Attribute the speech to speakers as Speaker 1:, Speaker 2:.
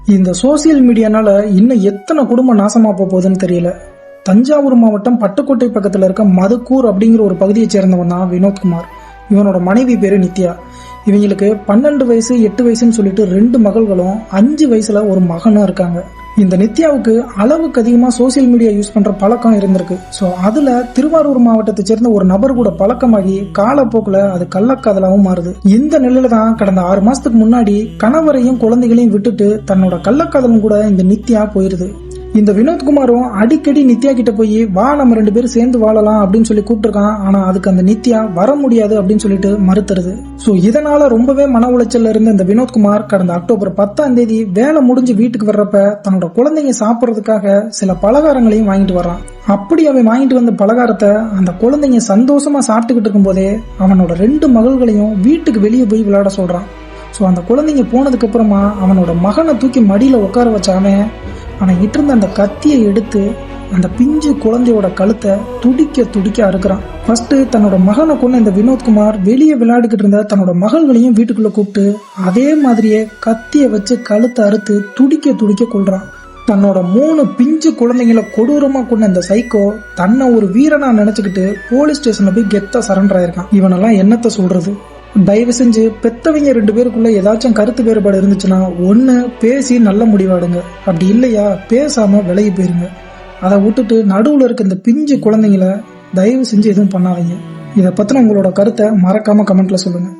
Speaker 1: இந்த சோசியல் மீடியானால இன்னும் எத்தனை குடும்பம் நாசமா போகுதுன்னு தெரியல. தஞ்சாவூர் மாவட்டம் பட்டுக்கோட்டை பக்கத்துல இருக்க மதுக்கூர் அப்படிங்கிற ஒரு பகுதியை சேர்ந்தவன் தான் வினோத்குமார். இவனோட மனைவி பேரு நித்யா. இவங்களுக்கு 12 வயசு 8 வயசுன்னு சொல்லிட்டு 2 மகள்களும் 5 வயசுல ஒரு மகனும் இருக்காங்க. இந்த நித்யாவுக்கு அளவுக்கு அதிகமா சோசியல் மீடியா யூஸ் பண்ற பழக்கம் இருந்திருக்கு. சோ அதுல திருவாரூர் மாவட்டத்தை சேர்ந்த ஒரு நபர் கூட பழக்கமாகி காலப்போக்குல அது கள்ளக்காதலாவும் மாறுது. இந்த நிலையில தான் கடந்த 6 மாசத்துக்கு முன்னாடி கணவரையும் குழந்தைகளையும் விட்டுட்டு தன்னோட கள்ளக்காதலும் கூட இந்த நித்யா போயிருது. இந்த வினோத்குமாரும் அடிக்கடி நித்யா கிட்ட போய் வா நம்ம 2 பேரும் சேர்ந்து வாழலாம் அப்படின்னு சொல்லி கூப்பிட்டுருக்கான். ஆனா அதுக்கு அந்த நித்யா வர முடியாது அப்படின்னு சொல்லிட்டு மறுத்துருது. சோ இதனால ரொம்பவே மன உளைச்சல்ல இருந்த இந்த வினோத்குமார் கடந்த அக்டோபர் 10ஆம் தேதி வேலை முடிஞ்சு வீட்டுக்கு வர்றப்ப தன்னோட குழந்தைங்க சாப்பிடறதுக்காக சில பலகாரங்களையும் வாங்கிட்டு வர்றான். அப்படி அவன் வாங்கிட்டு வந்த பலகாரத்தை அந்த குழந்தைங்க சந்தோஷமா சாப்பிட்டுக்கிட்டு இருக்கும் போதே அவனோட 2 மகள்களையும் வீட்டுக்கு வெளியே போய் விளையாட சொல்றான். சோ அந்த குழந்தைங்க போனதுக்கு அப்புறமா அவனோட மகனை தூக்கி மடியில உட்கார வச்சாவன் அவன் கிட்ட இருந்த அந்த கத்தியை எடுத்து அந்த பிஞ்சு குழந்தையோட கழுத்தை துடிக்க துடிக்க அறுக்கிறான். ஃபர்ஸ்ட் தன்னோட மகனை கொண்டு இந்த வினோத்குமார் வெளியே விளையாடிக்கிட்டு இருந்த தன்னோட மகள்களையும் வீட்டுக்குள்ள கூப்பிட்டு அதே மாதிரியே கத்திய வச்சு கழுத்தை அறுத்து துடிக்க துடிக்க கொள்றான். தன்னோட 3 பிஞ்சு குழந்தைங்களை கொடூரமா கொண்ட இந்த சைக்கோ தன்னை ஒரு வீரனா நினைச்சுக்கிட்டு போலீஸ் ஸ்டேஷன்ல போய் கெத்தா சரண்டர் ஆயிருக்கான். இவனெல்லாம் என்னத்த சொல்றது? தயவு செஞ்சு பெத்தவங்க 2 பேருக்குள்ள ஏதாச்சும் கருத்து வேறுபாடு இருந்துச்சுன்னா ஒண்ணு பேசி நல்ல முடிவாடுங்க, அப்படி இல்லையா பேசாம விலகி போயிருங்க. அதை விட்டுட்டு நடுவுல இருக்க இந்த பிஞ்சு குழந்தைங்களை தயவு செஞ்சு எதுவும் பண்ணாதீங்க. இதை பத்தின உங்களோட கருத்தை மறக்காம கமெண்ட்ல சொல்லுங்க.